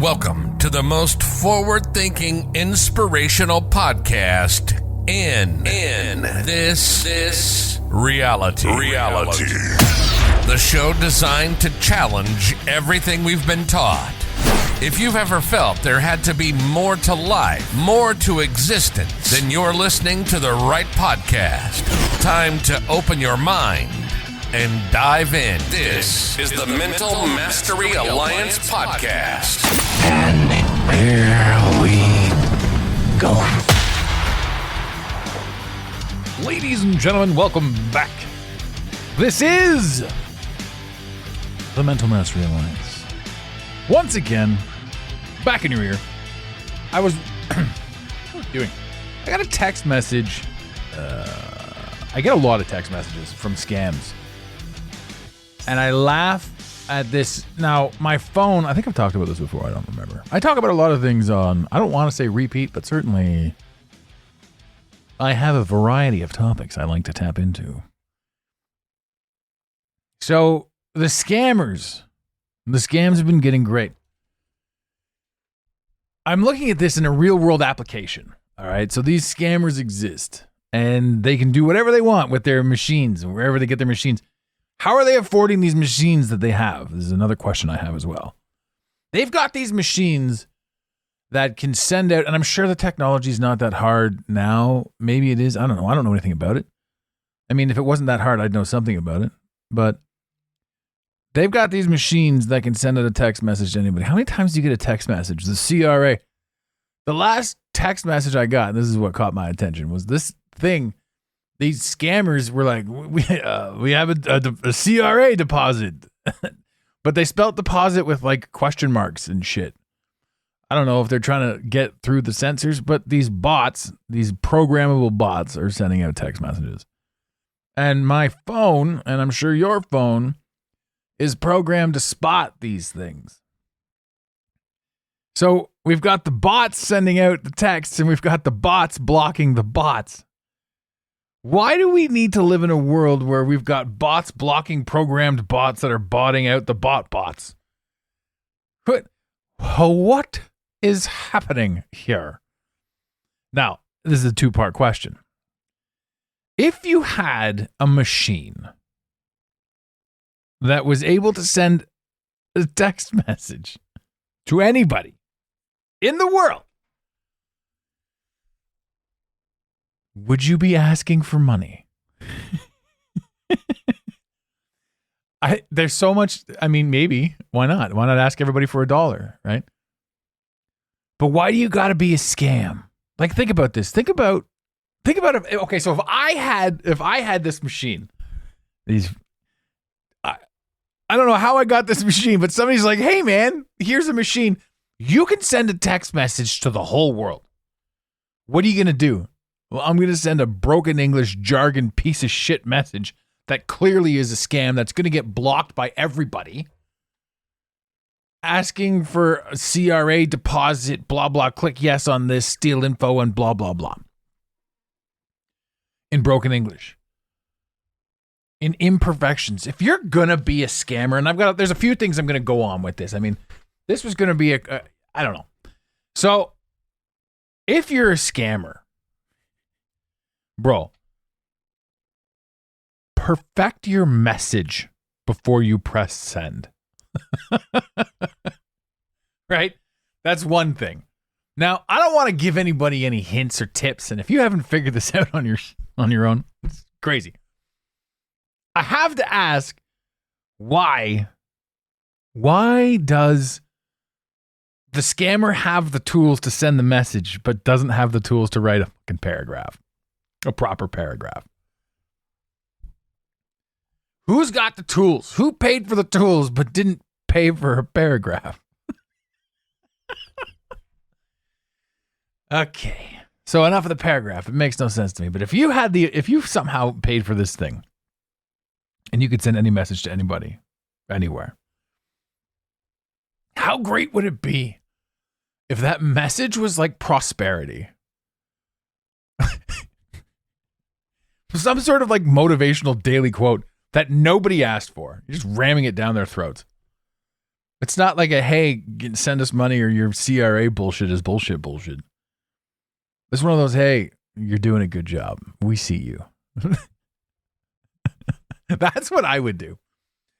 Welcome to the most forward-thinking, inspirational podcast in this reality. The show designed to challenge everything we've been taught. If you've ever felt there had to be more to life, more to existence, then you're listening to the right podcast. Time to open your mind and dive in. This is the Mental Mastery Alliance podcast. And here we go. Ladies and gentlemen, welcome back. This is the Mental Mastery Alliance. Once again, back in your ear. What was I doing? I got a text message. I get a lot of text messages from scams. And I laugh at this. Now, my phone, I think I've talked about this before. I don't remember. I talk about a lot of things on, I don't want to say repeat, but certainly I have a variety of topics I like to tap into. So, the scams have been getting great. I'm looking at this in a real world application. All right. So, these scammers exist and they can do whatever they want with their machines, wherever they get their machines. How are they affording these machines that they have? This is another question I have as well. They've got these machines that can send out, and I'm sure the technology is not that hard now. Maybe it is. I don't know. I don't know anything about it. I mean, if it wasn't that hard, I'd know something about it. But they've got these machines that can send out a text message to anybody. How many times do you get a text message? The CRA. The last text message I got, and this is what caught my attention, was this thing. These scammers were like, we have a CRA deposit, but they spelt deposit with like question marks and shit. I don't know if they're trying to get through the censors, but these bots, these programmable bots are sending out text messages. And my phone, and I'm sure your phone, is programmed to spot these things. So we've got the bots sending out the texts and we've got the bots blocking the bots. Why do we need to live in a world where we've got bots blocking programmed bots that are botting out the bots? What is happening here? Now, this is a two-part question. If you had a machine that was able to send a text message to anybody in the world, would you be asking for money? There's so much. I mean, maybe. Why not? Why not ask everybody for $1, right? But why do you got to be a scam? Like, think about this. Think about it. Okay, so if I had this machine, I don't know how I got this machine, but somebody's like, hey man, here's a machine. You can send a text message to the whole world. What are you going to do? Well, I'm going to send a broken English jargon piece of shit message that clearly is a scam that's going to get blocked by everybody. Asking for a CRA deposit, blah, blah, click yes on this, steal info, and blah, blah, blah. In broken English. In imperfections. If you're going to be a scammer, and there's a few things I'm going to go on with this. I mean, this was going to be I don't know. So, if you're a scammer, bro, perfect your message before you press send. Right? That's one thing. Now, I don't want to give anybody any hints or tips, and if you haven't figured this out on your own, it's crazy. I have to ask, why does the scammer have the tools to send the message, but doesn't have the tools to write a fucking paragraph? A proper paragraph. Who's got the tools? Who paid for the tools but didn't pay for a paragraph? Okay. So enough of the paragraph. It makes no sense to me. But if you somehow paid for this thing and you could send any message to anybody, anywhere, how great would it be if that message was like prosperity? Some sort of like motivational daily quote that nobody asked for. You're just ramming it down their throats. It's not like a, hey, send us money or your CRA bullshit is bullshit. It's one of those, hey, you're doing a good job. We see you. That's what I would do.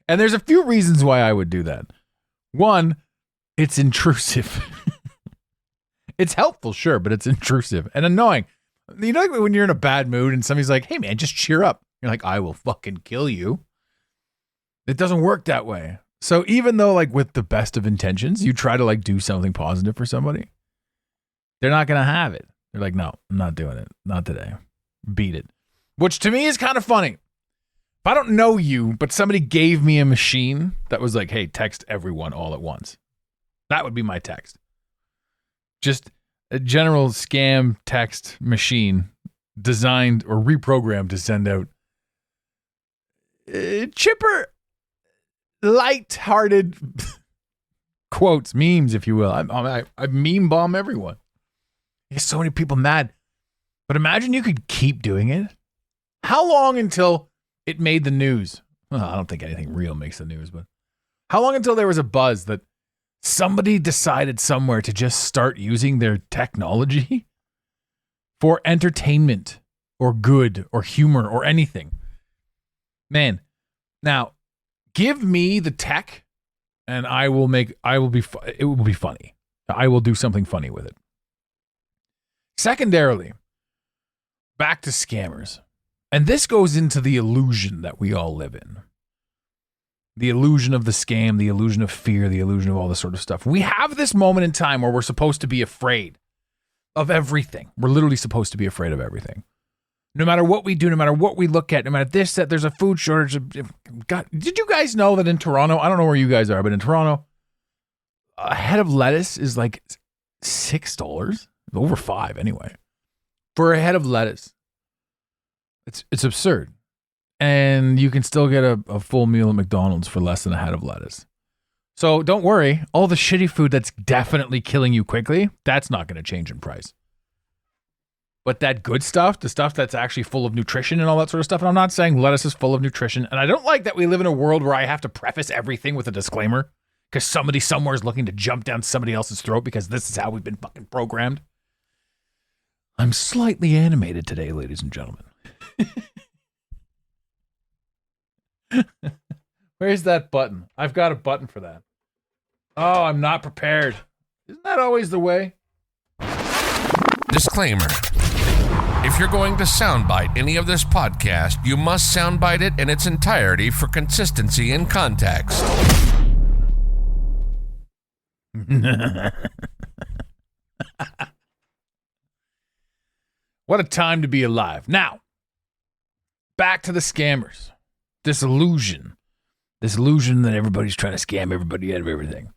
And there's a few reasons why I would do that. One, it's intrusive. It's helpful, sure, but it's intrusive and annoying. You know, like when you're in a bad mood and somebody's like, hey, man, just cheer up. You're like, I will fucking kill you. It doesn't work that way. So even though, like, with the best of intentions, you try to, like, do something positive for somebody, they're not going to have it. They're like, no, I'm not doing it. Not today. Beat it. Which to me is kind of funny. If I don't know you, but somebody gave me a machine that was like, hey, text everyone all at once. That would be my text. Just a general scam text machine designed or reprogrammed to send out chipper, light-hearted quotes, memes, if you will. I meme bomb everyone. There's so many people mad. But imagine you could keep doing it. How long until it made the news? Well, I don't think anything real makes the news, but how long until there was a buzz that somebody decided somewhere to just start using their technology for entertainment or good or humor or anything? Man, now give me the tech and it will be funny. I will do something funny with it. Secondarily, back to scammers. And this goes into the illusion that we all live in. The illusion of the scam, the illusion of fear, the illusion of all this sort of stuff. We have this moment in time where we're supposed to be afraid of everything. We're literally supposed to be afraid of everything. No matter what we do, no matter what we look at, no matter this, that there's a food shortage. God, did you guys know that in Toronto, I don't know where you guys are, but in Toronto, a head of lettuce is like $6, over $5 anyway, for a head of lettuce. It's absurd. And you can still get a full meal at McDonald's for less than a head of lettuce. So don't worry, all the shitty food that's definitely killing you quickly, that's not going to change in price. But that good stuff, the stuff that's actually full of nutrition and all that sort of stuff, and I'm not saying lettuce is full of nutrition, and I don't like that we live in a world where I have to preface everything with a disclaimer because somebody somewhere is looking to jump down somebody else's throat because this is how we've been fucking programmed. I'm slightly animated today, ladies and gentlemen. Where's that button? I've got a button for that. Oh, I'm not prepared. Isn't that always the way? Disclaimer. If you're going to soundbite any of this podcast, you must soundbite it in its entirety for consistency and context. What a time to be alive. Now, back to the scammers. This illusion that everybody's trying to scam everybody out of everything.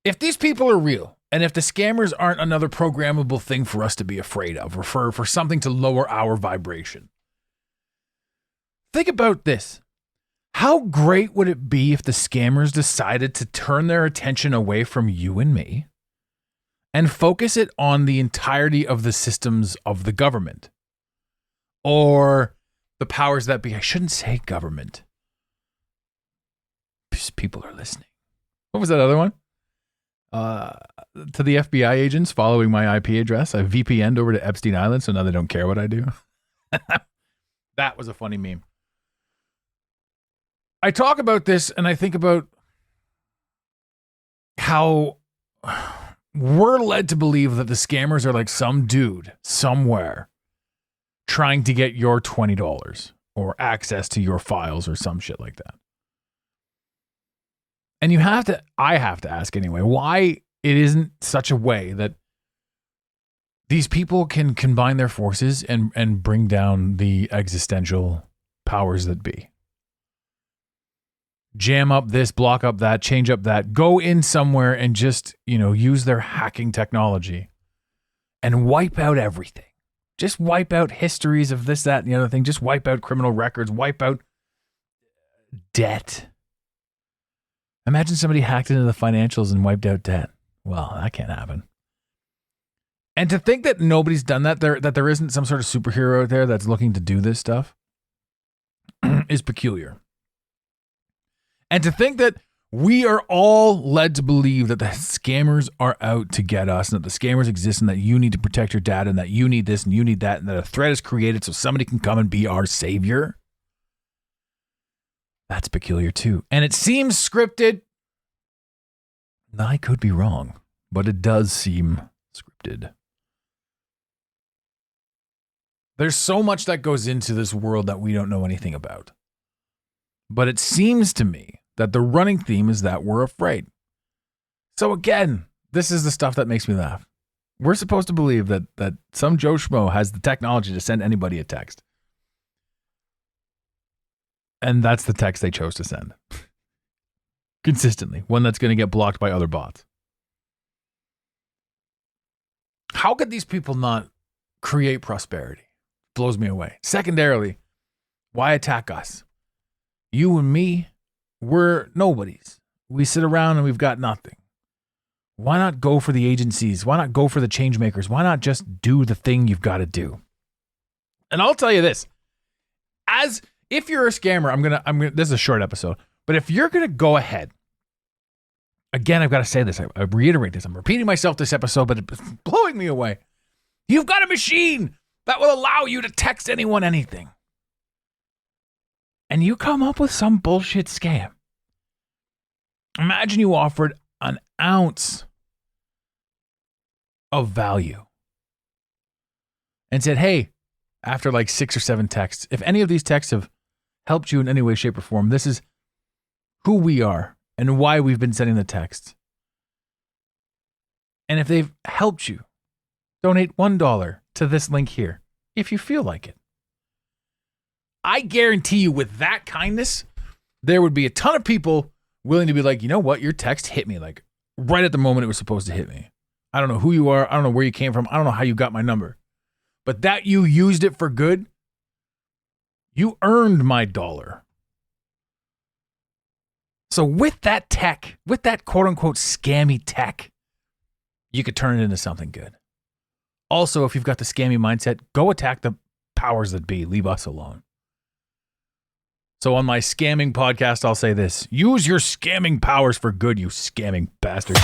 If these people are real, and if the scammers aren't another programmable thing for us to be afraid of, or for something to lower our vibration, think about this. How great would it be if the scammers decided to turn their attention away from you and me and focus it on the entirety of the systems of the government? Or the powers that be. I shouldn't say government. People are listening. What was that other one? To the FBI agents following my IP address, I VPN'd over to Epstein Island, so now they don't care what I do. That was a funny meme. I talk about this and I think about how we're led to believe that the scammers are like some dude somewhere trying to get your $20 or access to your files or some shit like that. And I have to ask anyway, why it isn't such a way that these people can combine their forces and bring down the existential powers that be. Jam up this, block up that, change up that, go in somewhere and just, use their hacking technology and wipe out everything. Just wipe out histories of this, that, and the other thing. Just wipe out criminal records, wipe out debt. Imagine somebody hacked into the financials and wiped out debt. Well, that can't happen. And to think that nobody's done that there isn't some sort of superhero out there that's looking to do this stuff is peculiar. And to think that We are all led to believe that the scammers are out to get us, and that the scammers exist, and that you need to protect your data, and that you need this and you need that, and that a threat is created so somebody can come and be our savior. That's peculiar too. And it seems scripted. I could be wrong, but it does seem scripted. There's so much that goes into this world that we don't know anything about. But it seems to me that the running theme is that we're afraid. So again, this is the stuff that makes me laugh. We're supposed to believe that some Joe Schmo has the technology to send anybody a text. And that's the text they chose to send. Consistently. One that's going to get blocked by other bots. How could these people not create prosperity? Blows me away. Secondarily, why attack us? You and me, we're nobodies. We sit around and we've got nothing. Why not go for the agencies? Why not go for the change makers? Why not just do the thing you've got to do? And I'll tell you this. If you're a scammer, I'm gonna this is a short episode, but if you're gonna go ahead, again, I've got to say this, I reiterate this, I'm repeating myself this episode, but it's blowing me away. You've got a machine that will allow you to text anyone anything. And you come up with some bullshit scam. Imagine you offered an ounce of value and said, hey, after like 6 or 7 texts, if any of these texts have helped you in any way, shape, or form, this is who we are and why we've been sending the texts. And if they've helped you, donate $1 to this link here, if you feel like it. I guarantee you with that kindness, there would be a ton of people willing to be like, you know what, your text hit me like right at the moment it was supposed to hit me. I don't know who you are. I don't know where you came from. I don't know how you got my number. But that you used it for good, you earned my $1. So with that tech, with that quote unquote scammy tech, you could turn it into something good. Also, if you've got the scammy mindset, go attack the powers that be. Leave us alone. So on my scamming podcast, I'll say this. Use your scamming powers for good, you scamming bastard.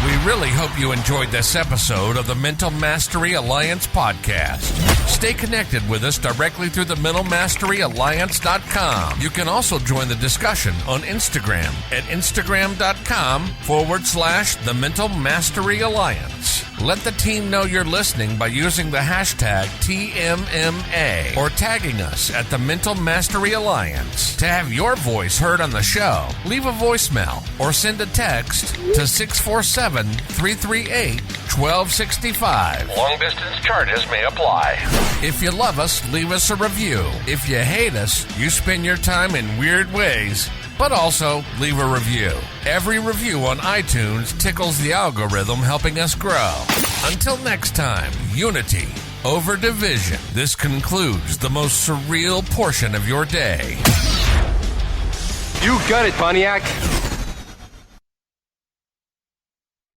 We really hope you enjoyed this episode of the Mental Mastery Alliance podcast. Stay connected with us directly through the mentalmasteryalliance.com. You can also join the discussion on Instagram at instagram.com/the Mental Mastery Alliance. Let the team know you're listening by using the hashtag TMMA or tagging us at the Mental Mastery Alliance. To have your voice heard on the show, leave a voicemail or send a text to 647-338-1265. Long distance charges may apply. If you love us, leave us a review. If you hate us, you spend your time in weird ways, but also leave a review. Every review on iTunes tickles the algorithm, helping us grow. Until next time, unity over division. This concludes the most surreal portion of your day. You got it, Pontiac.